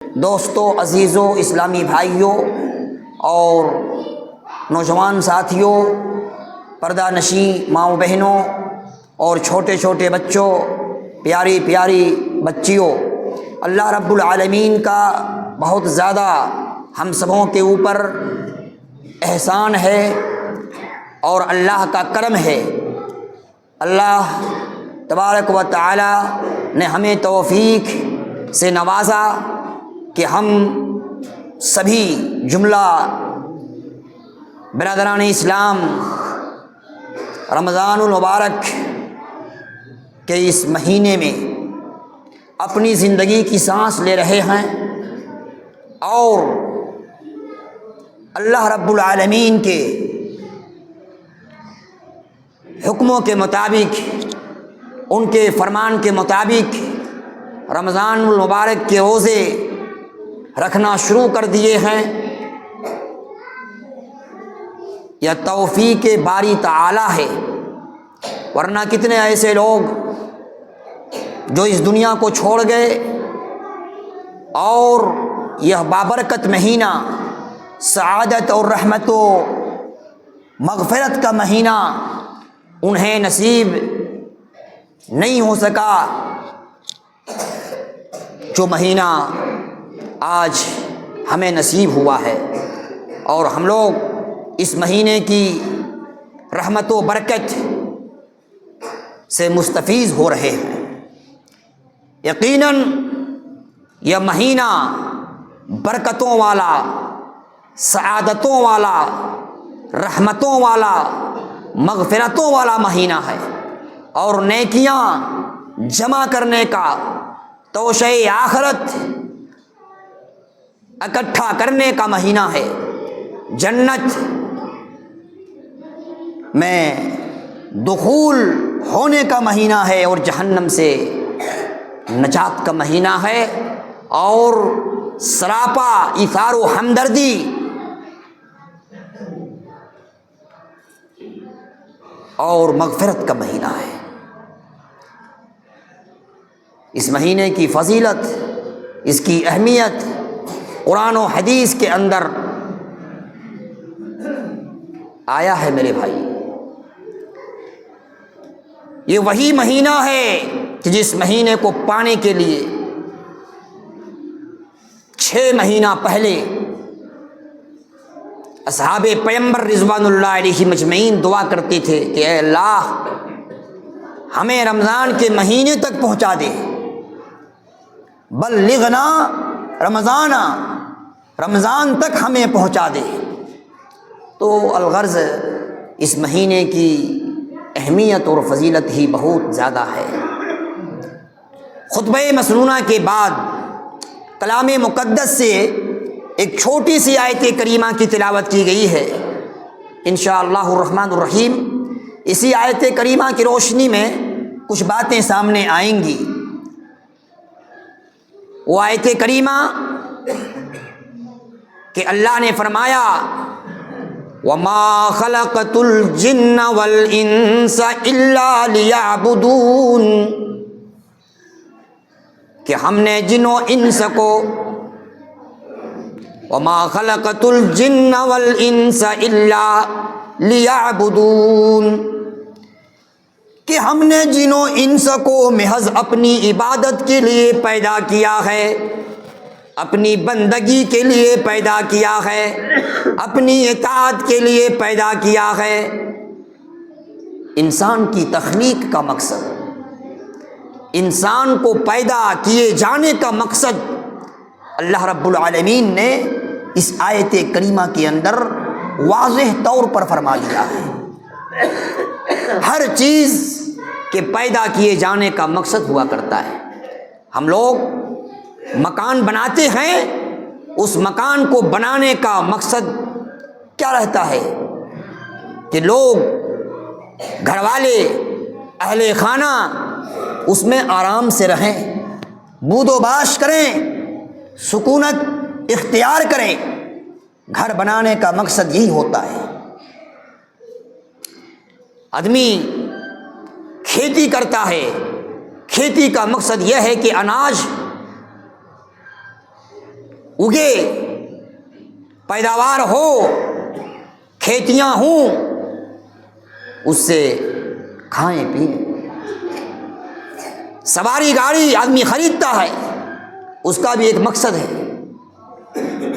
دوستوں، عزیزوں، اسلامی بھائیوں اور نوجوان ساتھیوں، پردہ نشین ماؤں بہنوں اور چھوٹے چھوٹے بچوں، پیاری پیاری بچیوں، اللہ رب العالمین کا بہت زیادہ ہم سبوں کے اوپر احسان ہے اور اللہ کا کرم ہے۔ اللہ تبارک و تعالی نے ہمیں توفیق سے نوازا کہ ہم سبھی جملہ برادران اسلام رمضان المبارک کے اس مہینے میں اپنی زندگی کی سانس لے رہے ہیں اور اللہ رب العالمین کے حکموں کے مطابق، ان کے فرمان کے مطابق رمضان المبارک کے روزے رکھنا شروع کر دیے ہیں۔ یہ توفیق باری تعالی ہے، ورنہ کتنے ایسے لوگ جو اس دنیا کو چھوڑ گئے اور یہ بابرکت مہینہ، سعادت اور رحمت و مغفرت کا مہینہ انہیں نصیب نہیں ہو سکا، جو مہینہ آج ہمیں نصیب ہوا ہے، اور ہم لوگ اس مہینے کی رحمت و برکت سے مستفیض ہو رہے ہیں۔ یقیناً یہ مہینہ برکتوں والا، سعادتوں والا، رحمتوں والا، مغفرتوں والا مہینہ ہے، اور نیکیاں جمع کرنے کا، توشہ آخرت اکٹھا کرنے کا مہینہ ہے، جنت میں دخول ہونے کا مہینہ ہے اور جہنم سے نجات کا مہینہ ہے، اور سراپا ایثار و ہمدردی اور مغفرت کا مہینہ ہے۔ اس مہینے کی فضیلت، اس کی اہمیت قرآن و حدیث کے اندر آیا ہے میرے بھائی۔ یہ وہی مہینہ ہے کہ جس مہینے کو پانے کے لیے 6 مہینہ پہلے اصحاب پیغمبر رضوان اللہ علیہ مجمعین دعا کرتے تھے کہ اے اللہ ہمیں رمضان کے مہینے تک پہنچا دے، بلغنا رمضان، رمضان تک ہمیں پہنچا دے۔ تو الغرض اس مہینے کی اہمیت اور فضیلت ہی بہت زیادہ ہے۔ خطبہ مسنونہ کے بعد کلام مقدس سے ایک چھوٹی سی آیت کریمہ کی تلاوت کی گئی ہے۔ انشاءاللہ الرحمن الرحیم اسی آیت کریمہ کی روشنی میں کچھ باتیں سامنے آئیں گی۔ وہ آیت کریمہ کہ اللہ نے فرمایا وَمَا خَلَقْتُ الْجِنَّ وَالْإِنسَ إِلَّا لِيَعْبُدُونَ، کہ ہم نے جن و انس کو، وَمَا خَلَقْتُ الْجِنَّ وَالْإِنسَ إِلَّا لِيَعْبُدُونَ، کہ ہم نے جن و انس کو محض اپنی عبادت کے لیے پیدا کیا ہے، اپنی بندگی کے لیے پیدا کیا ہے، اپنی اطاعت کے لیے پیدا کیا ہے۔ انسان کی تخلیق کا مقصد، انسان کو پیدا کیے جانے کا مقصد اللہ رب العالمین نے اس آیت کریمہ کے اندر واضح طور پر فرما دیا ہے۔ ہر چیز کے پیدا کیے جانے کا مقصد ہوا کرتا ہے۔ ہم لوگ مکان بناتے ہیں، اس مکان کو بنانے کا مقصد کیا رہتا ہے کہ لوگ، گھر والے، اہل خانہ اس میں آرام سے رہیں، بود و باش کریں، سکونت اختیار کریں۔ گھر بنانے کا مقصد یہی ہوتا ہے۔ آدمی کھیتی کرتا ہے، کھیتی کا مقصد یہ ہے کہ اناج اگے، پیداوار ہو، کھیتیاں ہوں، اس سے کھائیں پئیں۔ سواری گاڑی آدمی خریدتا ہے، اس کا بھی ایک مقصد ہے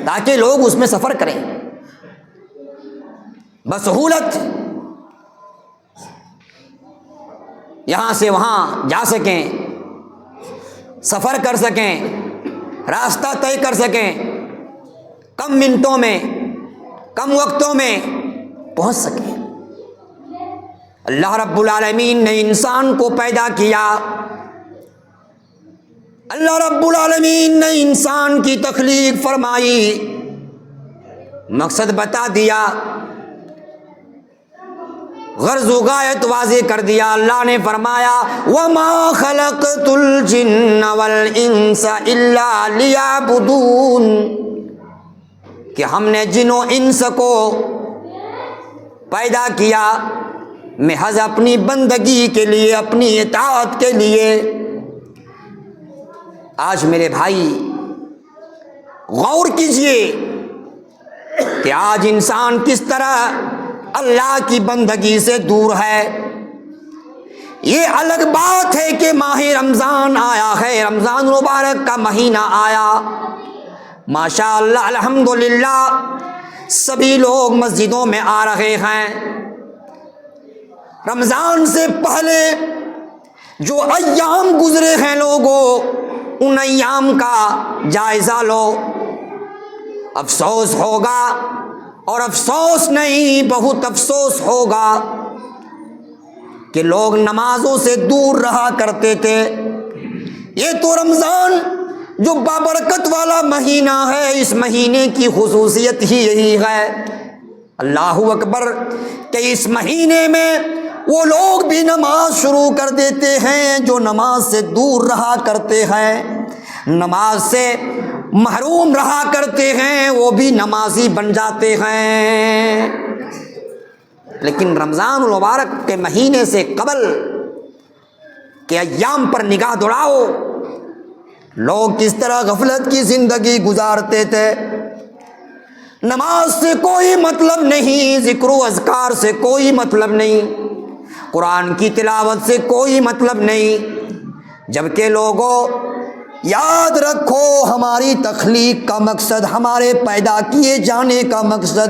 تاکہ لوگ اس میں سفر کریں، بسہولت یہاں سے وہاں جا سکیں، سفر کر سکیں، راستہ طے کر سکیں، کم منٹوں میں، کم وقتوں میں پہنچ سکیں۔ اللہ رب العالمین نے انسان کو پیدا کیا، اللہ رب العالمین نے انسان کی تخلیق فرمائی، مقصد بتا دیا، غرض و غایت واضح کر دیا۔ اللہ نے فرمایا وَمَا خَلَقْتُ الْجِنَّ وَالْإِنسَ إِلَّا لِيَعْبُدُونَ، کہ ہم نے جن و انس کو پیدا کیا محض اپنی بندگی کے لیے، اپنی اطاعت کے لیے۔ آج میرے بھائی غور کیجئے کہ آج انسان کس طرح اللہ کی بندگی سے دور ہے۔ یہ الگ بات ہے کہ ماہ رمضان آیا ہے، رمضان مبارک کا مہینہ آیا، ماشاء اللہ الحمدللہ سبھی لوگ مسجدوں میں آ رہے ہیں۔ رمضان سے پہلے جو ایام گزرے ہیں لوگوں، ان ایام کا جائزہ لو۔ افسوس ہوگا، اور افسوس نہیں بہت افسوس ہوگا کہ لوگ نمازوں سے دور رہا کرتے تھے۔ یہ تو رمضان جو بابرکت والا مہینہ ہے، اس مہینے کی خصوصیت ہی یہی ہے، اللہ اکبر، کہ اس مہینے میں وہ لوگ بھی نماز شروع کر دیتے ہیں جو نماز سے دور رہا کرتے ہیں، نماز سے محروم رہا کرتے ہیں، وہ بھی نمازی بن جاتے ہیں۔ لیکن رمضان المبارک کے مہینے سے قبل کے ایام پر نگاہ دوڑاؤ، لوگ کس طرح غفلت کی زندگی گزارتے تھے۔ نماز سے کوئی مطلب نہیں، ذکر و اذکار سے کوئی مطلب نہیں، قرآن کی تلاوت سے کوئی مطلب نہیں، جبکہ لوگوں یاد رکھو ہماری تخلیق کا مقصد، ہمارے پیدا کیے جانے کا مقصد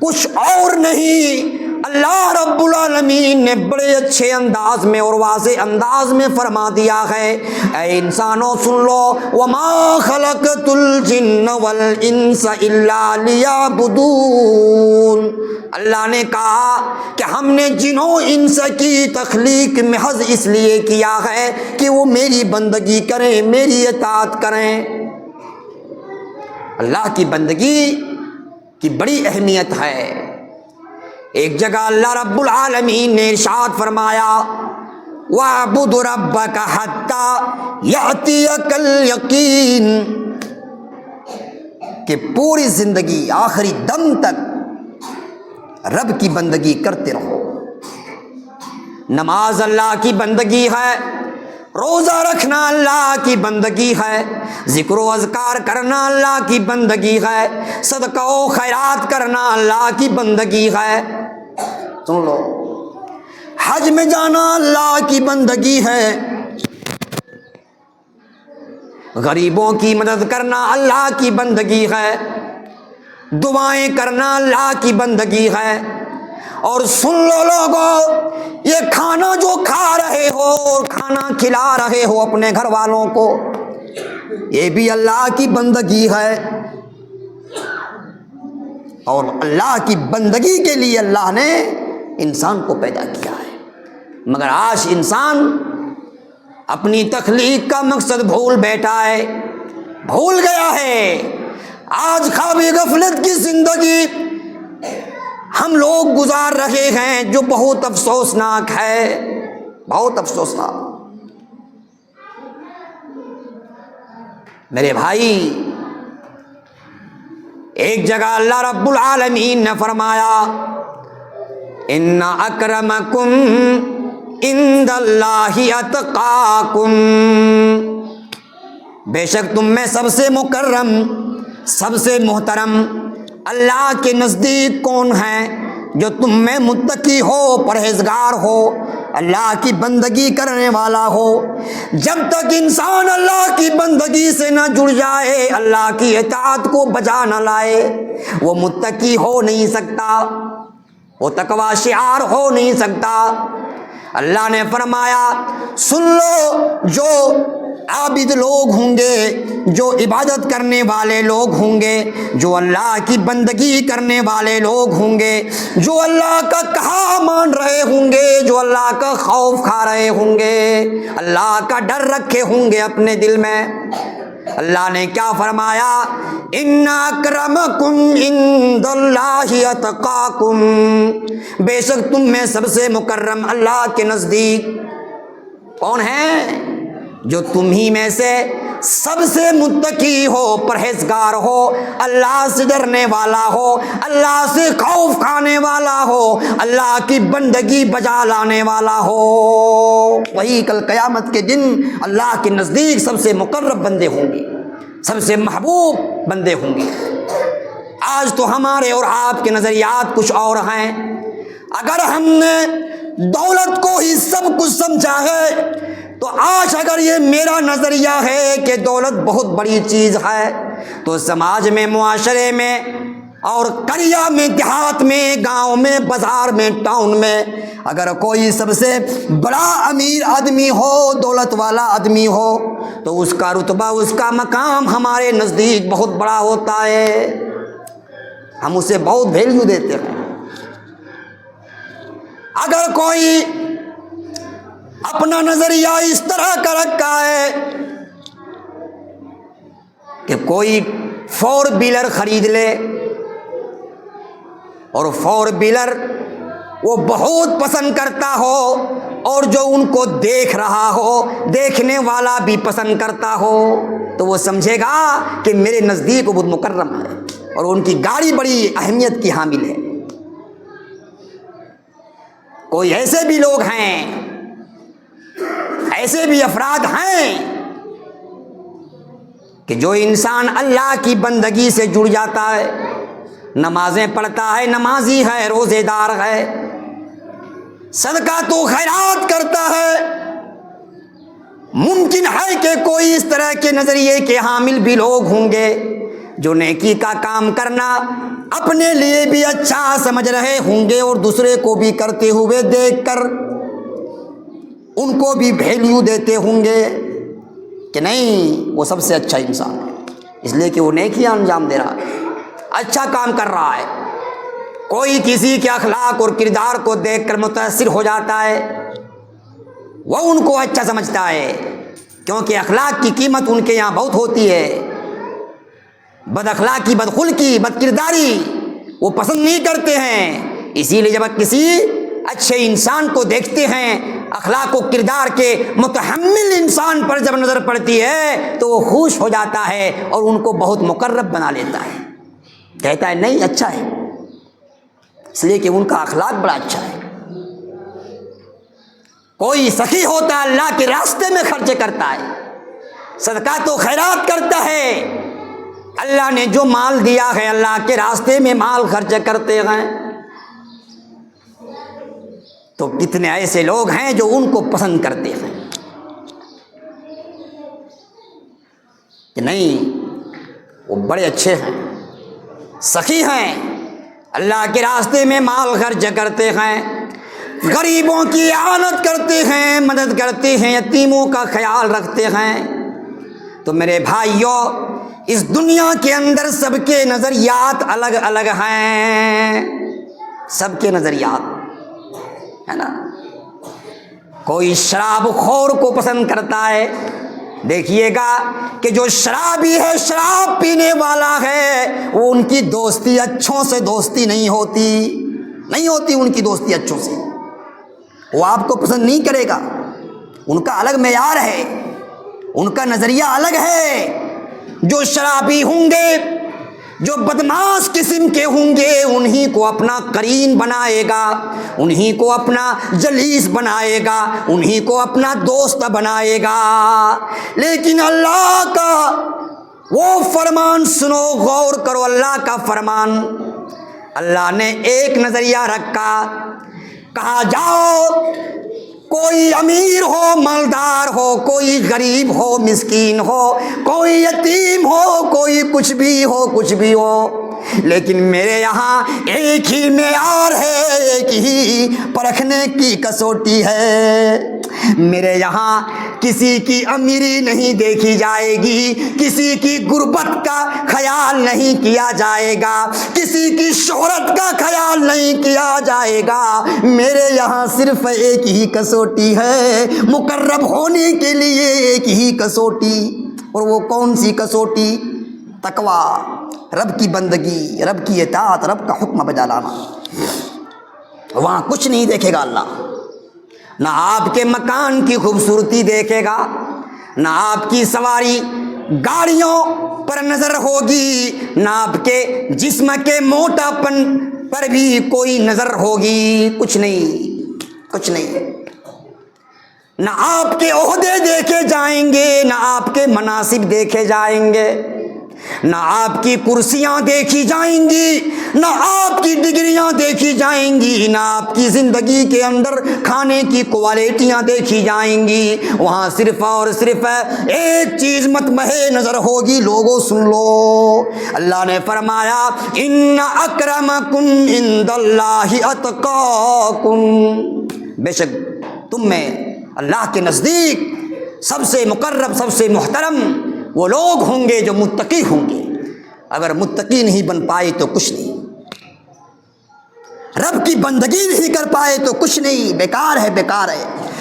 کچھ اور نہیں۔ اللہ رب العالمین نے بڑے اچھے انداز میں اور واضح انداز میں فرما دیا ہے، اے انسانوں سن لو، وَمَا خَلَقْتُ الْجِنَّ وَالْإِنسَ إِلَّا لِيَعْبُدُونَ۔ اللہ نے کہا کہ ہم نے جنوں انس کی تخلیق محض اس لیے کیا ہے کہ وہ میری بندگی کریں، میری اطاعت کریں۔ اللہ کی بندگی کی بڑی اہمیت ہے۔ ایک جگہ اللہ رب العالمین نے ارشاد فرمایا وَاعْبُدْ رَبَّكَ حَتَّى يَأْتِيَكَ الْيَقِينُ، کہ پوری زندگی آخری دم تک رب کی بندگی کرتے رہو۔ نماز اللہ کی بندگی ہے، روزہ رکھنا اللہ کی بندگی ہے، ذکر و اذکار کرنا اللہ کی بندگی ہے، صدقہ و خیرات کرنا اللہ کی بندگی ہے۔ سن لو، حج میں جانا اللہ کی بندگی ہے، غریبوں کی مدد کرنا اللہ کی بندگی ہے، دعائیں کرنا اللہ کی بندگی ہے۔ اور سن لو لوگوں، یہ کھانا جو کھا رہے ہو اور کھانا کھلا رہے ہو اپنے گھر والوں کو، یہ بھی اللہ کی بندگی ہے۔ اور اللہ کی بندگی کے لیے اللہ نے انسان کو پیدا کیا ہے، مگر آج انسان اپنی تخلیق کا مقصد بھول بیٹھا ہے، بھول گیا ہے۔ آج خواب غفلت کی زندگی ہم لوگ گزار رہے ہیں، جو بہت افسوسناک ہے، بہت افسوسناک۔ میرے بھائی، ایک جگہ اللہ رب العالمین نے فرمایا ان اکرمکم عند اللہ اتقاکم، بے شک تم میں سب سے مکرم، سب سے محترم اللہ کے نزدیک کون ہے؟ جو تم میں متقی ہو، پرہیزگار ہو، اللہ کی بندگی کرنے والا ہو۔ جب تک انسان اللہ کی بندگی سے نہ جڑ جائے، اللہ کی اطاعت کو بجا نہ لائے، وہ متقی ہو نہیں سکتا، وہ تقوی شعار ہو نہیں سکتا۔ اللہ نے فرمایا سن لو، جو عابد لوگ ہوں گے، جو عبادت کرنے والے لوگ ہوں گے، جو اللہ کی بندگی کرنے والے لوگ ہوں گے، جو اللہ کا کہا مان رہے ہوں گے، جو اللہ کا خوف کھا رہے ہوں گے، اللہ کا ڈر رکھے ہوں گے اپنے دل میں، اللہ نے کیا فرمایا؟ ان اکرمکم عند اللہ اتقاکم، بے شک تم میں سب سے مکرم اللہ کے نزدیک کون ہے؟ جو تم ہی میں سے سب سے متقی ہو، پرہیزگار ہو، اللہ سے ڈرنے والا ہو، اللہ سے خوف کھانے والا ہو، اللہ کی بندگی بجا لانے والا ہو، وہی کل قیامت کے دن اللہ کے نزدیک سب سے مقرب بندے ہوں گے، سب سے محبوب بندے ہوں گے۔ آج تو ہمارے اور آپ کے نظریات کچھ اور ہیں۔ اگر ہم نے دولت کو ہی سب کچھ سمجھا ہے تو آج اگر یہ میرا نظریہ ہے کہ دولت بہت بڑی چیز ہے، تو سماج میں، معاشرے میں اور قریہ میں، دیہات میں، گاؤں میں، بازار میں، ٹاؤن میں اگر کوئی سب سے بڑا امیر آدمی ہو، دولت والا آدمی ہو، تو اس کا رتبہ، اس کا مقام ہمارے نزدیک بہت بڑا ہوتا ہے، ہم اسے بہت ویلیو دیتے ہیں۔ اگر کوئی اپنا نظریہ اس طرح کا رکھا ہے کہ کوئی 4 ویلر خرید لے اور 4 ویلر وہ بہت پسند کرتا ہو، اور جو ان کو دیکھ رہا ہو، دیکھنے والا بھی پسند کرتا ہو، تو وہ سمجھے گا کہ میرے نزدیک وہ بہت مکرم ہے اور ان کی گاڑی بڑی اہمیت کی حامل ہے۔ کوئی ایسے بھی لوگ ہیں، ایسے بھی افراد ہیں کہ جو انسان اللہ کی بندگی سے جڑ جاتا ہے، نمازیں پڑھتا ہے، نمازی ہے، روزے دار ہے، صدقہ تو خیرات کرتا ہے، ممکن ہے کہ کوئی اس طرح کے نظریے کے حامل بھی لوگ ہوں گے جو نیکی کا کام کرنا اپنے لیے بھی اچھا سمجھ رہے ہوں گے اور دوسرے کو بھی کرتے ہوئے دیکھ کر ان کو بھی ویلیو دیتے ہوں گے کہ نہیں وہ سب سے اچھا انسان ہے، اس لیے کہ وہ نیکیاں انجام دے رہا ہے، اچھا کام کر رہا ہے۔ کوئی کسی کے اخلاق اور کردار کو دیکھ کر متاثر ہو جاتا ہے، وہ ان کو اچھا سمجھتا ہے، کیونکہ اخلاق کی قیمت ان کے یہاں بہت ہوتی ہے۔ بد اخلاقی، بد خلقی، بد کرداری وہ پسند نہیں کرتے ہیں، اسی لیے جب کسی اچھے انسان کو دیکھتے ہیں، اخلاق و کردار کے متحمل انسان پر جب نظر پڑتی ہے تو وہ خوش ہو جاتا ہے اور ان کو بہت مقرب بنا لیتا ہے، کہتا ہے نہیں اچھا ہے، اس لیے کہ ان کا اخلاق بڑا اچھا ہے۔ کوئی سخی ہوتا ہے، اللہ کے راستے میں خرچ کرتا ہے، صدقات و خیرات کرتا ہے، اللہ نے جو مال دیا ہے اللہ کے راستے میں مال خرچ کرتے ہیں، تو کتنے ایسے لوگ ہیں جو ان کو پسند کرتے ہیں کہ نہیں وہ بڑے اچھے ہیں، سخی ہیں، اللہ کے راستے میں مال خرچ کرتے ہیں، غریبوں کی اعانت کرتے ہیں، مدد کرتے ہیں، یتیموں کا خیال رکھتے ہیں۔ تو میرے بھائیوں، اس دنیا کے اندر سب کے نظریات الگ الگ ہیں، سب کے نظریات ہے نا۔ کوئی شراب خور کو پسند کرتا ہے، دیکھیے گا کہ جو شرابی ہے، شراب پینے والا ہے، وہ ان کی دوستی اچھوں سے دوستی نہیں ہوتی ان کی دوستی اچھوں سے، وہ آپ کو پسند نہیں کرے گا، ان کا الگ معیار ہے، ان کا نظریہ الگ ہے۔ جو شرابی ہوں گے، جو بدماش قسم کے ہوں گے انہی کو اپنا قرین بنائے گا، انہی کو اپنا جلیس بنائے گا، انہی کو اپنا دوست بنائے گا۔ لیکن اللہ کا وہ فرمان سنو، غور کرو اللہ کا فرمان۔ اللہ نے ایک نظریہ رکھا، کہا جاؤ کوئی امیر ہو مالدار ہو، کوئی غریب ہو مسکین ہو، کوئی یتیم ہو، کوئی کچھ بھی ہو، لیکن میرے یہاں ایک ہی معیار ہے، ایک ہی پرکھنے کی کسوٹی ہے۔ میرے یہاں کسی کی امیری نہیں دیکھی جائے گی، کسی کی غربت کا خیال نہیں کیا جائے گا، کسی کی شہرت کا خیال نہیں کیا جائے گا۔ میرے یہاں صرف ایک ہی کسوٹی ہے، مقرب ہونے کے لیے ایک ہی کسوٹی، اور وہ کون سی کسوٹی؟ تقویٰ، رب کی بندگی، رب کی اطاعت، رب کا حکم بجا لانا۔ وہاں کچھ نہیں دیکھے گا اللہ، نہ آپ کے مکان کی خوبصورتی دیکھے گا، نہ آپ کی سواری گاڑیوں پر نظر ہوگی، نہ آپ کے جسم کے موٹا پن پر بھی کوئی نظر ہوگی، کچھ نہیں۔ نہ آپ کے عہدے دیکھے جائیں گے، نہ آپ کے مناصب دیکھے جائیں گے، نہ آپ کی کرسیاں دیکھی جائیں گی، نہ آپ کی ڈگریاں دیکھی جائیں گی، نہ آپ کی زندگی کے اندر کھانے کی کوالٹیاں دیکھی جائیں گی۔ وہاں صرف اور صرف ایک چیز مطمع نظر ہوگی۔ لوگوں سن لو، اللہ نے فرمایا ان اکرمکم عند اللہ اتقاکم، بے شک تم میں اللہ کے نزدیک سب سے مقرب، سب سے محترم وہ لوگ ہوں گے جو متقی ہوں گے۔ اگر متقی نہیں بن پائے تو کچھ نہیں، رب کی بندگی نہیں کر پائے تو کچھ نہیں، بیکار ہے۔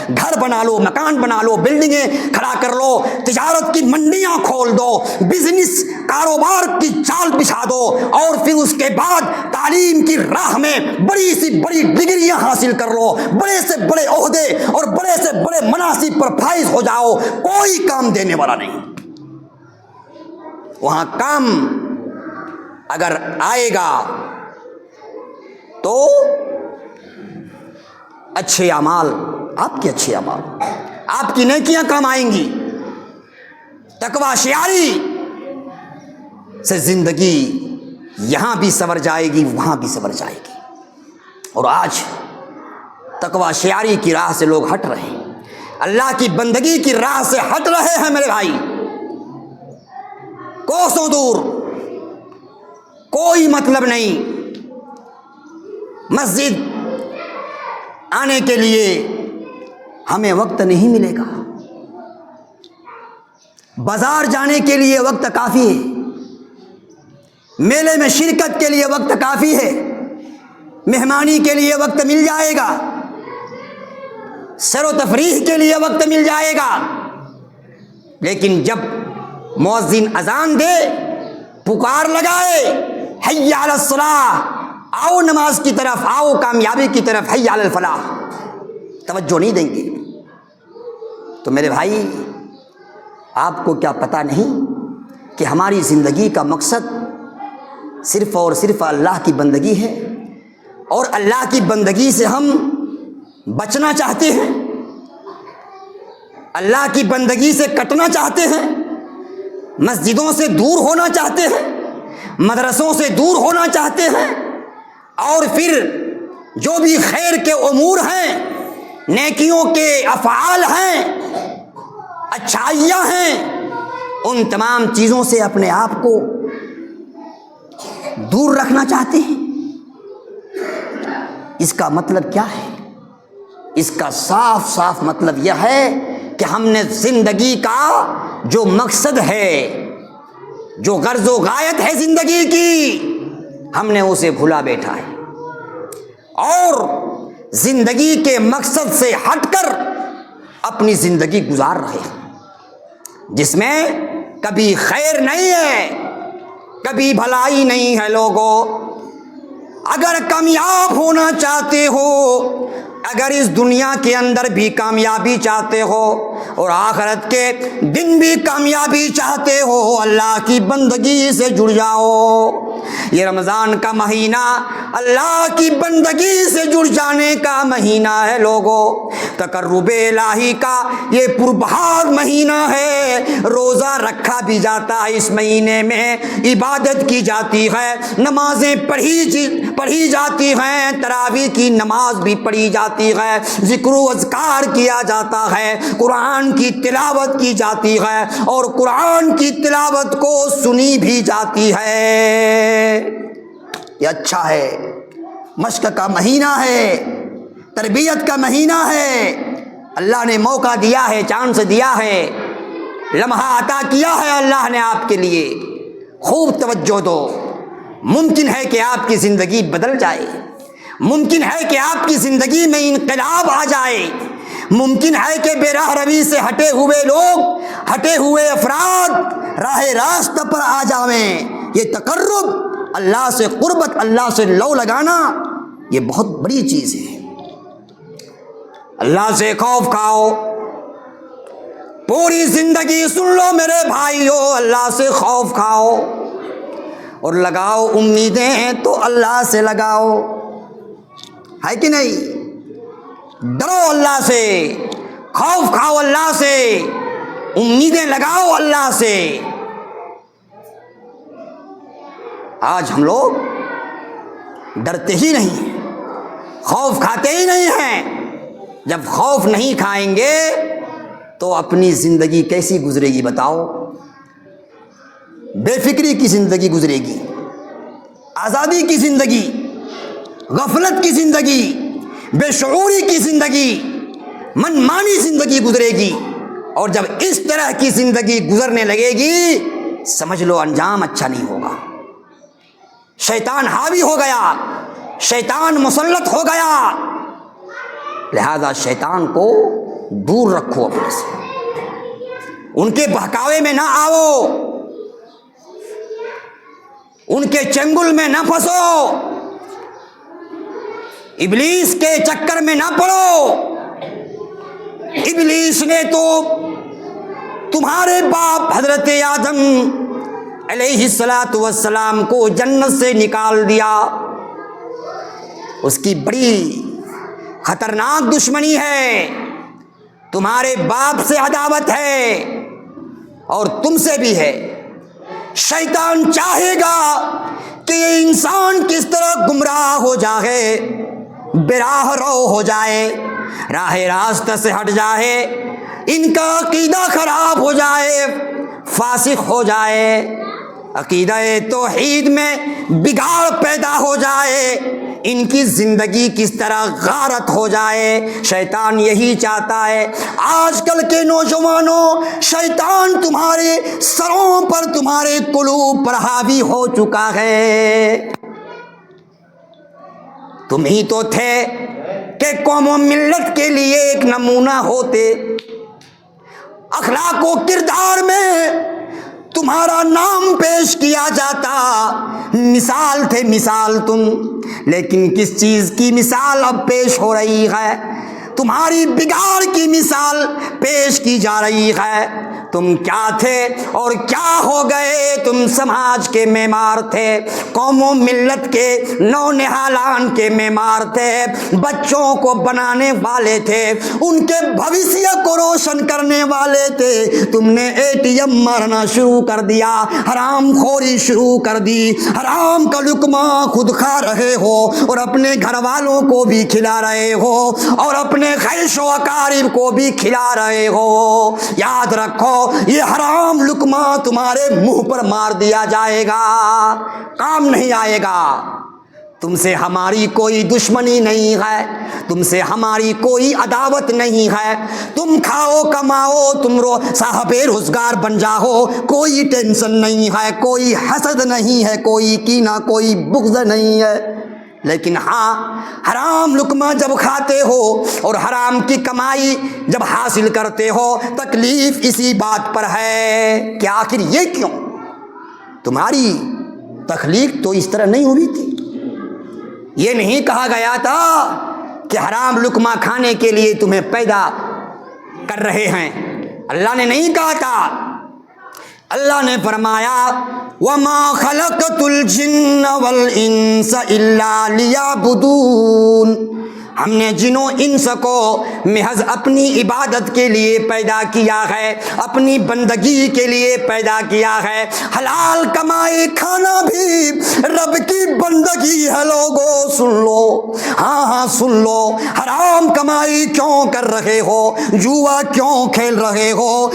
گھر بنا لو، مکان بنا لو، بلڈنگیں کھڑا کر لو، تجارت کی منڈیاں کھول دو، بزنس کاروبار کی چال بچھا دو، اور پھر اس کے بعد تعلیم کی راہ میں بڑی سی بڑی ڈگریاں حاصل کر لو، بڑے سے بڑے عہدے اور بڑے سے بڑے مناصب پر فائز ہو جاؤ، کوئی کام دینے والا نہیں۔ وہاں کام اگر آئے گا تو اچھے اعمال، آپ کے اچھے اعمال، آپ کی نیکیاں کام آئیں گی۔ تقویٰ شعاری سے زندگی یہاں بھی سنور جائے گی، وہاں بھی سنور جائے گی۔ اور آج تقویٰ شعاری کی راہ سے لوگ ہٹ رہے ہیں، اللہ کی بندگی کی راہ سے ہٹ رہے ہیں میرے بھائی، کوسوں دور، کوئی مطلب نہیں۔ مسجد آنے کے لیے ہمیں وقت نہیں ملے گا، بازار جانے کے لیے وقت کافی ہے، میلے میں شرکت کے لیے وقت کافی ہے، مہمانی کے لیے وقت مل جائے گا، سیر و تفریح کے لیے وقت مل جائے گا۔ لیکن جب مؤذن اذان دے، پکار لگائے، حی علی الصلاۃ، آؤ نماز کی طرف، آؤ کامیابی کی طرف، حی علی الفلاح، توجہ نہیں دیں گے۔ تو میرے بھائی، آپ کو کیا پتہ نہیں کہ ہماری زندگی کا مقصد صرف اور صرف اللہ کی بندگی ہے، اور اللہ کی بندگی سے ہم بچنا چاہتے ہیں، اللہ کی بندگی سے کٹنا چاہتے ہیں، مسجدوں سے دور ہونا چاہتے ہیں، مدرسوں سے دور ہونا چاہتے ہیں، اور پھر جو بھی خیر کے امور ہیں، نیکیوں کے افعال ہیں، اچھائیاں ہیں، ان تمام چیزوں سے اپنے آپ کو دور رکھنا چاہتے ہیں۔ اس کا مطلب کیا ہے؟ اس کا صاف صاف مطلب یہ ہے کہ ہم نے زندگی کا جو مقصد ہے، جو غرض و غایت ہے زندگی کی، ہم نے اسے بھولا بیٹھا ہے، اور زندگی کے مقصد سے ہٹ کر اپنی زندگی گزار رہے ہیں، جس میں کبھی خیر نہیں ہے، کبھی بھلائی نہیں ہے۔ لوگوں، اگر کامیاب ہونا چاہتے ہو، اگر اس دنیا کے اندر بھی کامیابی چاہتے ہو اور آخرت کے دن بھی کامیابی چاہتے ہو، اللہ کی بندگی سے جڑ جاؤ۔ یہ رمضان کا مہینہ اللہ کی بندگی سے جڑ جانے کا مہینہ ہے لوگوں، تقرب الہی کا یہ پربہار مہینہ ہے۔ روزہ رکھا بھی جاتا ہے اس مہینے میں، عبادت کی جاتی ہے، نمازیں پڑھی جاتی ہیں، تراویح کی نماز بھی پڑھی جاتی ہے، ذکر و اذکار کیا جاتا ہے، قرآن کی تلاوت کی جاتی ہے اور قرآن کی تلاوت کو سنی بھی جاتی ہے۔ یہ اچھا ہے، مشق کا مہینہ ہے، تربیت کا مہینہ ہے۔ اللہ نے موقع دیا ہے، چانس دیا ہے، لمحہ عطا کیا ہے اللہ نے آپ کے لیے، خوب توجہ دو۔ ممکن ہے کہ آپ کی زندگی بدل جائے، ممکن ہے کہ آپ کی زندگی میں انقلاب آ جائے، ممکن ہے کہ بے راہ روی سے ہٹے ہوئے لوگ، ہٹے ہوئے افراد راہ راست پر آ جاویں۔ یہ تقرب، اللہ سے قربت، اللہ سے لو لگانا، یہ بہت بڑی چیز ہے۔ اللہ سے خوف کھاؤ، پوری زندگی سن لو میرے بھائیو، اللہ سے خوف کھاؤ اور لگاؤ امیدیں تو اللہ سے لگاؤ، ہے کہ نہیں؟ ڈرو اللہ سے، خوف کھاؤ اللہ سے، امیدیں لگاؤ اللہ سے۔ آج ہم لوگ ڈرتے ہی نہیں، خوف کھاتے ہی نہیں ہیں۔ جب خوف نہیں کھائیں گے تو اپنی زندگی کیسی گزرے گی بتاؤ؟ بے فکری کی زندگی گزرے گی، آزادی کی زندگی، غفلت کی زندگی، بے شعوری کی زندگی، من مانی زندگی گزرے گی۔ اور جب اس طرح کی زندگی گزرنے لگے گی، سمجھ لو انجام اچھا نہیں ہوگا۔ شیطان حاوی ہو گیا، شیطان مسلط ہو گیا، لہذا شیطان کو دور رکھو اپنے سے، ان کے بہکاوے میں نہ آؤ، ان کے چنگل میں نہ پھنسو، ابلیس کے چکر میں نہ پڑو۔ ابلیس نے تو تمہارے باپ حضرت آدم علیہ السلام کو جنت سے نکال دیا، اس کی بڑی خطرناک دشمنی ہے، تمہارے باپ سے عداوت ہے اور تم سے بھی ہے۔ شیطان چاہے گا کہ یہ انسان کس طرح گمراہ ہو جائے، براہ رو ہو جائے، راہ راست سے ہٹ جائے، ان کا عقیدہ خراب ہو جائے، فاسق ہو جائے، عقیدہ توحید میں بگاڑ پیدا ہو جائے، ان کی زندگی کس طرح غارت ہو جائے۔ شیطان یہی چاہتا ہے۔ آج کل کے نوجوانوں، شیطان تمہارے سروں پر، تمہارے قلوب پر حاوی ہو چکا ہے۔ تم ہی تو تھے کہ قوم و ملت کے لیے ایک نمونہ ہوتے، اخلاق و کردار میں تمہارا نام پیش کیا جاتا، مثال تھے، مثال تم، لیکن کس چیز کی مثال اب پیش ہو رہی ہے؟ تمہاری بگاڑ کی مثال پیش کی جا رہی ہے۔ تم کیا تھے اور کیا ہو گئے؟ تم سماج کے معمار تھے، قوم و ملت کے نونہالان کے معمار تھے، بچوں کو بنانے والے تھے، ان کے بھوشیہ کو روشن کرنے والے تھے۔ تم نے ATM مارنا شروع کر دیا، حرام خوری شروع کر دی، حرام کا لقمہ خود کھا رہے ہو اور اپنے گھر والوں کو بھی کھلا رہے ہو اور اپنے خیش و اقارب کو بھی کھلا رہے ہو۔ یاد رکھو، یہ حرام لقمہ تمہارے منہ پر مار دیا جائے گا، کام نہیں آئے گا۔ تم سے ہماری کوئی دشمنی نہیں ہے، تم سے ہماری کوئی عداوت نہیں ہے، تم کھاؤ کماؤ، تم صاحب روزگار بن جاؤ، کوئی ٹینشن نہیں ہے، کوئی حسد نہیں ہے، کوئی کینہ، کوئی بغض نہیں ہے۔ لیکن ہاں، حرام لقمہ جب کھاتے ہو اور حرام کی کمائی جب حاصل کرتے ہو، تکلیف اسی بات پر ہے کہ آخر یہ کیوں؟ تمہاری تخلیق تو اس طرح نہیں ہوئی تھی، یہ نہیں کہا گیا تھا کہ حرام لقمہ کھانے کے لیے تمہیں پیدا کر رہے ہیں، اللہ نے نہیں کہا تھا۔ اللہ نے فرمایا وَمَا خَلَقْتُ الْجِنَّ وَالْإِنسَ إِلَّا لِيَعْبُدُونَ، ہم نے جن و انس کو محض اپنی عبادت کے لیے پیدا کیا ہے، اپنی بندگی کے لیے پیدا کیا ہے۔ حلال کمائی کھانا بھی رب کی بندگی ہے، لوگو سن لو، ہاں سن لو۔ حرام کمائی کیوں کر رہے ہو؟ جوا کیوں کھیل رہے ہو؟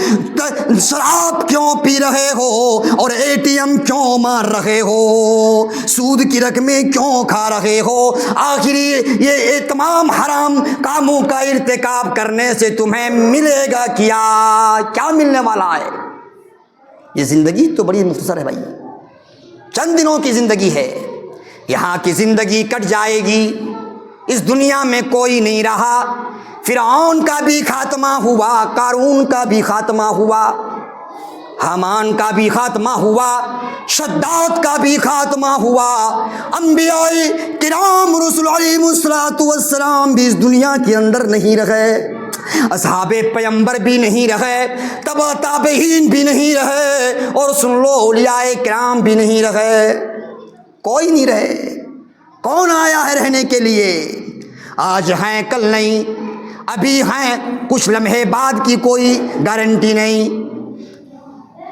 شراب کیوں پی رہے ہو؟ اور ATM کیوں مار رہے ہو؟ سود کی رقمیں کیوں کھا رہے ہو؟ آخری یہ تمام حرام کاموں کا ارتکاب کرنے سے تمہیں ملے گا کیا ملنے والا ہے؟ یہ زندگی تو بڑی مختصر ہے بھائی، چند دنوں کی زندگی ہے، یہاں کی زندگی کٹ جائے گی، اس دنیا میں کوئی نہیں رہا۔ فرعون کا بھی خاتمہ ہوا، قارون کا بھی خاتمہ ہوا، حامان کا بھی خاتمہ ہوا، شداد کا بھی خاتمہ ہوا، انبیاء کرام رسول علیہ السلام بھی اس دنیا کے اندر نہیں رہے، اصحاب پیغمبر بھی نہیں رہے، تبع تابعین بھی نہیں رہے، اور سن لو اولیاء کرام بھی نہیں رہے، کوئی نہیں رہے۔ کون آیا ہے رہنے کے لیے؟ آج ہیں کل نہیں، ابھی ہیں کچھ لمحے بعد کی کوئی گارنٹی نہیں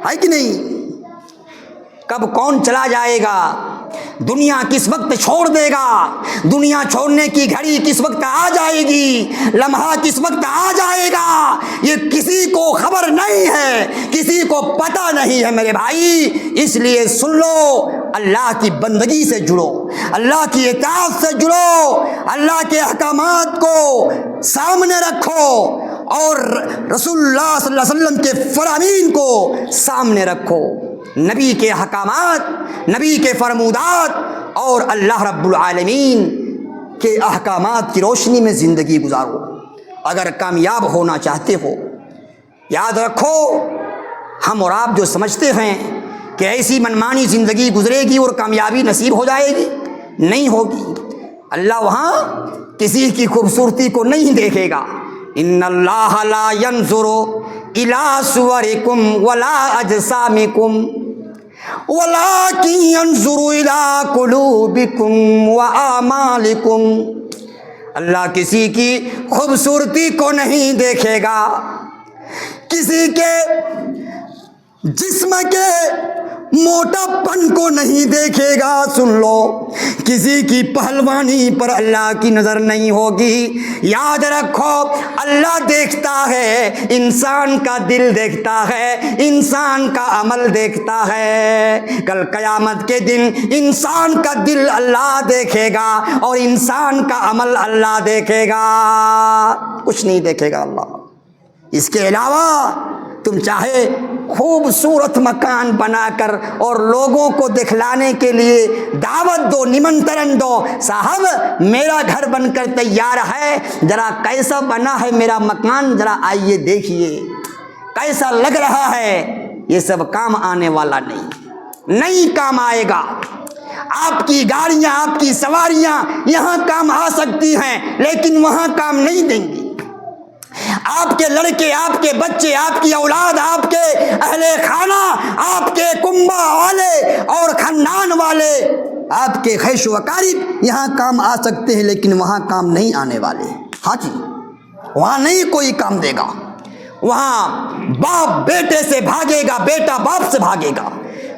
ہے کہ نہیں؟ کب کون چلا جائے گا؟ دنیا کس وقت چھوڑ دے گا؟ دنیا چھوڑنے کی گھڑی کس وقت آ جائے گی؟ لمحہ کس وقت آ جائے گا؟ یہ کسی کو خبر نہیں ہے، کسی کو پتہ نہیں ہے میرے بھائی۔ اس لیے سن لو، اللہ کی بندگی سے جڑو، اللہ کی اطاعت سے جڑو، اللہ کے احکامات کو سامنے رکھو، اور رسول اللہ صلی اللہ علیہ وسلم کے فرامین کو سامنے رکھو، نبی کے احکامات، نبی کے فرمودات اور اللہ رب العالمین کے احکامات کی روشنی میں زندگی گزارو۔ اگر کامیاب ہونا چاہتے ہو، یاد رکھو، ہم اور آپ جو سمجھتے ہیں کہ ایسی منمانی زندگی گزرے گی اور کامیابی نصیب ہو جائے گی، نہیں ہوگی۔ اللہ وہاں کسی کی خوبصورتی کو نہیں دیکھے گا۔ ان اللہ لا ينظر الى صورکم ولا اجسامکم ولکن ينظر الى قلوبکم واعمالکم، اللہ کسی کی خوبصورتی کو نہیں دیکھے گا، کسی کے جسم کے موٹا پن کو نہیں دیکھے گا۔ سن لو، کسی کی پہلوانی پر اللہ کی نظر نہیں ہوگی۔ یاد رکھو، اللہ دیکھتا ہے، انسان کا دل دیکھتا ہے، انسان کا عمل دیکھتا ہے۔ کل قیامت کے دن انسان کا دل اللہ دیکھے گا اور انسان کا عمل اللہ دیکھے گا، کچھ نہیں دیکھے گا اللہ۔ اس کے علاوہ تم چاہے خوبصورت مکان بنا کر اور لوگوں کو دکھلانے کے لیے دعوت دو، نمنترن دو، صاحب میرا گھر بن کر تیار ہے، ذرا کیسا بنا ہے میرا مکان، ذرا آئیے دیکھیے کیسا لگ رہا ہے، یہ سب کام آنے والا نہیں کام آئے گا۔ آپ کی گاڑیاں، آپ کی سواریاں یہاں کام آ سکتی ہیں لیکن وہاں کام نہیں دیں گی۔ آپ کے لڑکے، آپ کے بچے، آپ کی اولاد، آپ کے اہل خانہ، آپ کے کنبہ والے اور خاندان والے، آپ کے خیش و اقارب یہاں کام آ سکتے ہیں لیکن وہاں کام نہیں آنے والے۔ ہاں جی، وہاں نہیں کوئی کام دے گا۔ وہاں باپ بیٹے سے بھاگے گا، بیٹا باپ سے بھاگے گا،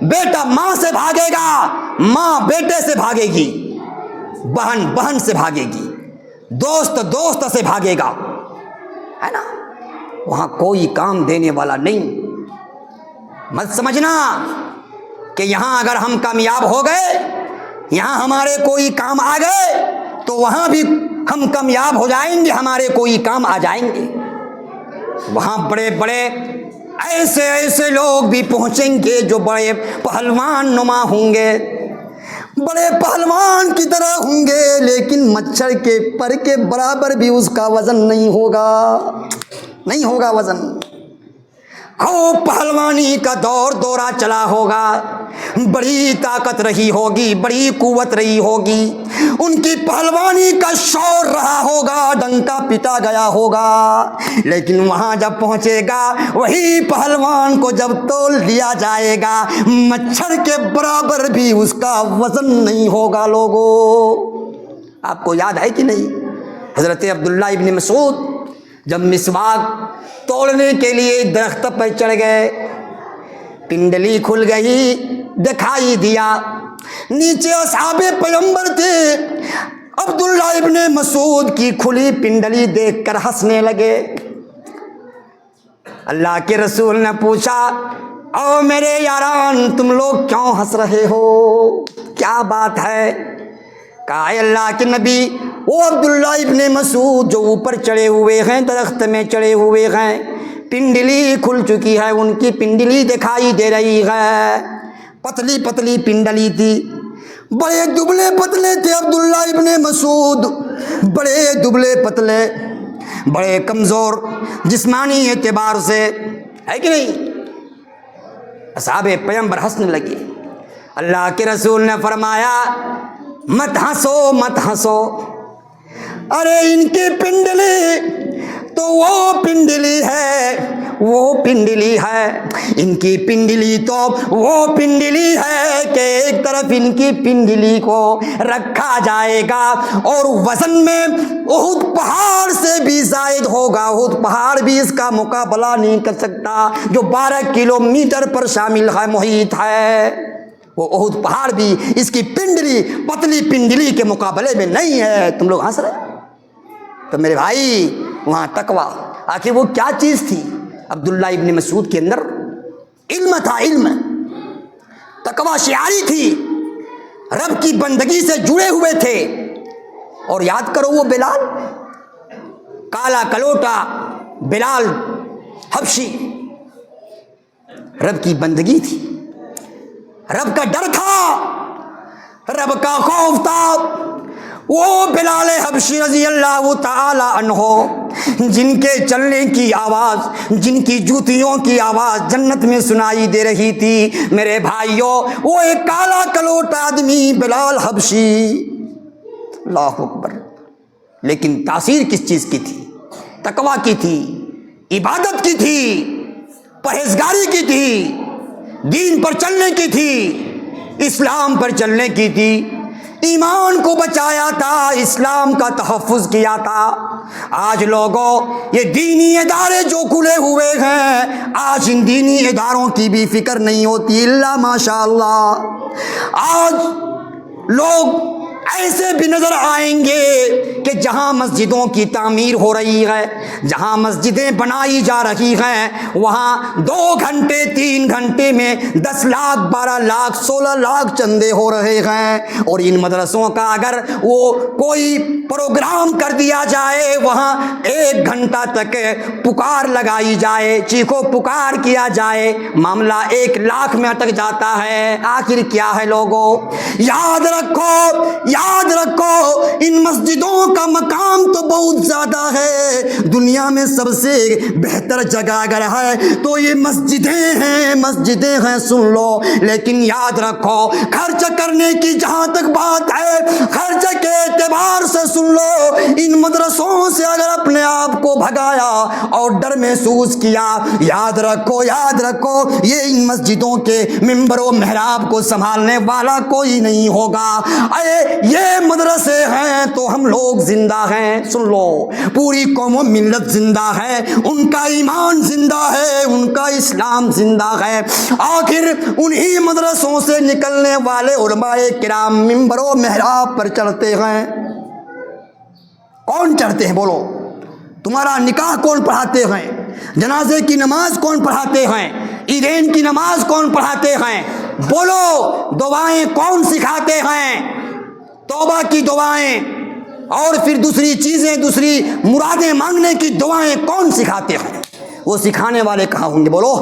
بیٹا ماں سے بھاگے گا، ماں بیٹے سے بھاگے گی، بہن بہن سے بھاگے گی، دوست دوست سے بھاگے گا، ہے نا؟ وہاں کوئی کام دینے والا نہیں۔ مت سمجھنا کہ یہاں اگر ہم کامیاب ہو گئے، یہاں ہمارے کوئی کام آ گئے تو وہاں بھی ہم کامیاب ہو جائیں گے، ہمارے کوئی کام آ جائیں گے۔ وہاں بڑے بڑے ایسے لوگ بھی پہنچیں گے جو بڑے پہلوان نما ہوں گے، بڑے پہلوان کی طرح ہوں گے، لیکن مچھر کے پر کے برابر بھی اس کا وزن نہیں ہوگا وزن۔ خوب پہلوانی کا دورہ چلا ہوگا، بڑی طاقت رہی ہوگی، بڑی قوت رہی ہوگی، ان کی پہلوانی کا شور رہا ہوگا، ڈنکا پیٹا گیا ہوگا، لیکن وہاں جب پہنچے گا وہی پہلوان کو جب تول دیا جائے گا مچھر کے برابر بھی اس کا وزن نہیں ہوگا۔ لوگوں، آپ کو یاد ہے کہ نہیں، حضرت عبداللہ ابن مسعود جب مسواک توڑنے کے لیے درخت پر چڑھ گئے، پنڈلی کھل گئی، دکھائی دیا، نیچے اصحاب پیغمبر تھے، عبداللہ ابن مسعود کی کھلی پنڈلی دیکھ کر ہنسنے لگے۔ اللہ کے رسول نے پوچھا، او میرے یاران تم لوگ کیوں ہنس رہے ہو، کیا بات ہے؟ کہا اے اللہ کے نبی، وہ عبداللہ ابن مسعود جو اوپر چڑھے ہوئے ہیں، درخت میں چڑھے ہوئے ہیں، پنڈلی کھل چکی ہے، ان کی پنڈلی دکھائی دے رہی ہے، پتلی پتلی پنڈلی تھی، بڑے دبلے پتلے تھے عبداللہ ابن مسعود، بڑے دبلے پتلے، بڑے کمزور جسمانی اعتبار سے، ہے کہ نہیں؟ اصحاب پیغمبر ہنسنے لگے۔ اللہ کے رسول نے فرمایا، مت ہنسو مت ہنسو، ارے ان کی پنڈلی تو وہ پنڈلی ہے، وہ پنڈلی ہے، ان کی پنڈلی تو وہ پنڈلی ہے کہ ایک طرف ان کی پنڈلی کو رکھا جائے گا اور وزن میں احد پہاڑ سے بھی زائد ہوگا، احد پہاڑ بھی اس کا مقابلہ نہیں کر سکتا، جو 12 کلومیٹر پر شامل ہے، محیط ہے، وہ احد پہاڑ بھی اس کی پنڈلی، پتلی پنڈلی کے مقابلے میں نہیں ہے۔ تم لوگ ہنس رہے؟ تو میرے بھائی، وہاں تقویٰ، آخر وہ کیا چیز تھی؟ عبداللہ ابن مسعود کے اندر علم تھا، علم، تقویٰ شعاری تھی، رب کی بندگی سے جڑے ہوئے تھے۔ اور یاد کرو وہ بلال، کالا کلوٹا بلال حبشی، رب کی بندگی تھی، رب کا ڈر تھا، رب کا خوف تھا۔ وہ بلال حبشی رضی اللہ تعالی عنہ، جن کے چلنے کی آواز، جن کی جوتیوں کی آواز جنت میں سنائی دے رہی تھی، میرے بھائیوں، وہ ایک کالا کلوٹا آدمی بلال حبشی، اللہ اکبر، لیکن تاثیر کس چیز کی تھی؟ تقویٰ کی تھی، عبادت کی تھی، پرہیزگاری کی تھی، دین پر چلنے کی تھی، اسلام پر چلنے کی تھی، ایمان کو بچایا تھا، اسلام کا تحفظ کیا تھا۔ آج لوگوں، یہ دینی ادارے جو کھلے ہوئے ہیں، آج ان دینی اداروں کی بھی فکر نہیں ہوتی، اللہ ماشاء اللہ۔ آج لوگ ایسے بھی نظر آئیں گے کہ جہاں مسجدوں کی تعمیر ہو رہی ہے، جہاں مسجدیں بنائی جا رہی ہیں، وہاں 2 گھنٹے 3 گھنٹے میں 10 لاکھ 12 لاکھ 16 لاکھ چندے ہو رہے ہیں، اور ان مدرسوں کا اگر وہ کوئی پروگرام کر دیا جائے، وہاں 1 گھنٹہ تک پکار لگائی جائے، چیخو پکار کیا جائے، معاملہ 1 لاکھ میں اٹک جاتا ہے۔ آخر کیا ہے لوگوں؟ یاد رکھو، ان مسجدوں کا مقام تو بہت زیادہ ہے، دنیا میں سب سے بہتر جگہ اگر ہے تو یہ مسجدیں ہیں، سن لو، لیکن یاد رکھو، خرچ کرنے کی جہاں تک بات ہے، خرچ کے اعتبار سے سن لو، ان مدرسوں سے اگر اپنے آپ کو بھگایا اور ڈر محسوس کیا، یاد رکھو، یہ ان مسجدوں کے ممبر و محراب کو سنبھالنے والا کوئی نہیں ہوگا۔ یہ مدرسے ہیں تو ہم لوگ زندہ ہیں، سن لو، پوری قوم و ملت زندہ ہے، ان کا ایمان زندہ ہے، ان کا اسلام زندہ ہے۔ آخر انہی مدرسوں سے نکلنے والے علماء کرام منبر و محراب پر چڑھتے ہیں۔ کون چڑھتے ہیں بولو؟ تمہارا نکاح کون پڑھاتے ہیں؟ جنازے کی نماز کون پڑھاتے ہیں؟ عیدین کی نماز کون پڑھاتے ہیں؟ بولو، دعائیں کون سکھاتے ہیں؟ توبہ کی دعائیں اور پھر دوسری چیزیں، دوسری مرادیں مانگنے کی دعائیں کون سکھاتے ہیں؟ وہ سکھانے والے کہاں ہوں گے بولو؟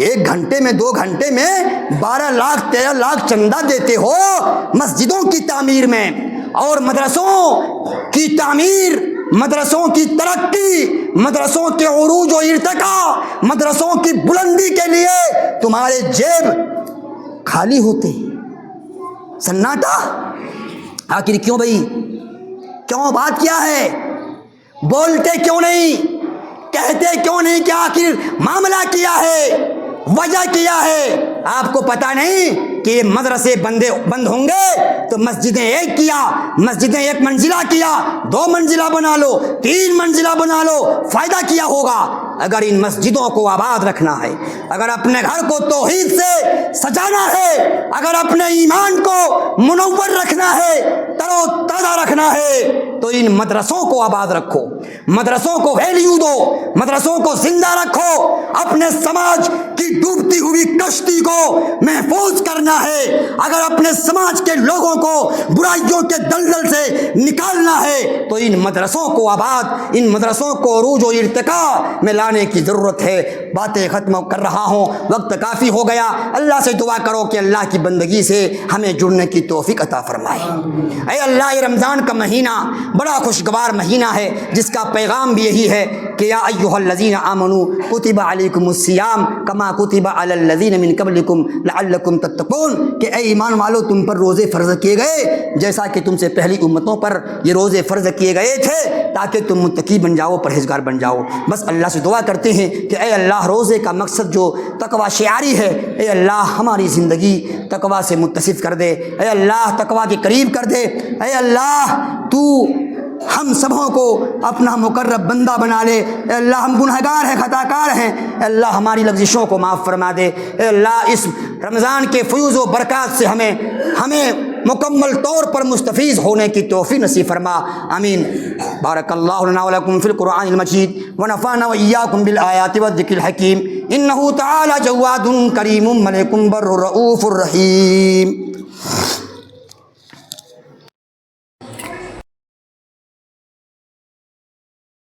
1 گھنٹے میں 2 گھنٹے میں 12 لاکھ 13 لاکھ چندہ دیتے ہو مسجدوں کی تعمیر میں، اور مدرسوں کی تعمیر، مدرسوں کی ترقی، مدرسوں کے عروج و ارتقاء، مدرسوں کی بلندی کے لیے تمہارے جیب خالی ہوتے، سناٹا، آخر کیوں بھائی، کیوں بات کیا ہے؟ بولتے کیوں نہیں؟ کہتے کیوں نہیں کہ آخر معاملہ کیا ہے، وجہ کیا ہے؟ آپ کو پتہ نہیں کہ یہ مدرسے بند ہوں گے تو مسجدیں ایک کیا، مسجدیں ایک منزلہ کیا، 2 منزلہ بنا لو، 3 منزلہ بنا لو، فائدہ کیا ہوگا؟ اگر ان مسجدوں کو آباد رکھنا ہے، اگر اپنے گھر کو توحید سے سجانا ہے، اگر اپنے ایمان کو منور رکھنا ہے، تر و تازہ رکھنا ہے، تو ان مدرسوں کو آباد رکھو، مدرسوں کو ویلیو دو، مدرسوں کو زندہ رکھو۔ اپنے سماج کی ڈوبتی ہوئی کشتی کو محفوظ کرنا ہے، اگر اپنے سماج کے لوگوں کو برائیوں کے دلدل سے نکالنا ہے تو ان مدرسوں کو آباد، ان مدرسوں کو عروج و ارتقاء میں لانے کی ضرورت ہے۔ باتیں ختم کر رہا ہوں، وقت کافی ہو گیا۔ اللہ سے دعا کرو کہ اللہ کی بندگی سے ہمیں جڑنے کی توفیق عطا فرمائے۔ اے اللہ، یہ رمضان کا مہینہ بڑا خوشگوار مہینہ ہے جس کا پیغام بھی یہی ہے کہ یا ایھا الذین آمنوا کتب علیکم الصیام کما کتب علی الذین من قبلکم لعلکم تتقون، کہ اے ایمان والو، تم پر روزے فرض کیے گئے جیسا کہ تم سے پہلی امتوں پر یہ روزے فرض کیے گئے تھے تاکہ تم متقی بن جاؤ، پرہیزگار بن جاؤ۔ بس اللہ سے دعا کرتے ہیں کہ اے اللہ، روزے کا مقصد جو تقوی شعاری ہے، اے اللہ ہماری زندگی تقوی سے متصف کر دے، اے اللہ تقوی کے قریب کر دے، اے اللہ تو ہم سبوں کو اپنا مقرب بندہ بنا لے۔ اے اللہ، ہم گنہگار ہیں، خطا کار ہیں، اے اللہ ہماری لغزشوں کو معاف فرما دے۔ اے اللہ، اس رمضان کے فیوز و برکات سے ہمیں مکمل طور پر مستفیض ہونے کی توفیق نصیب فرما، آمین۔ بارک اللہ لنا ولکم فی القرآن المجید ونفعنا وإیاکم بالآیات والذکر الحکیم، انہ تعالی جواد کریم ملک بر رؤوف الرحیم۔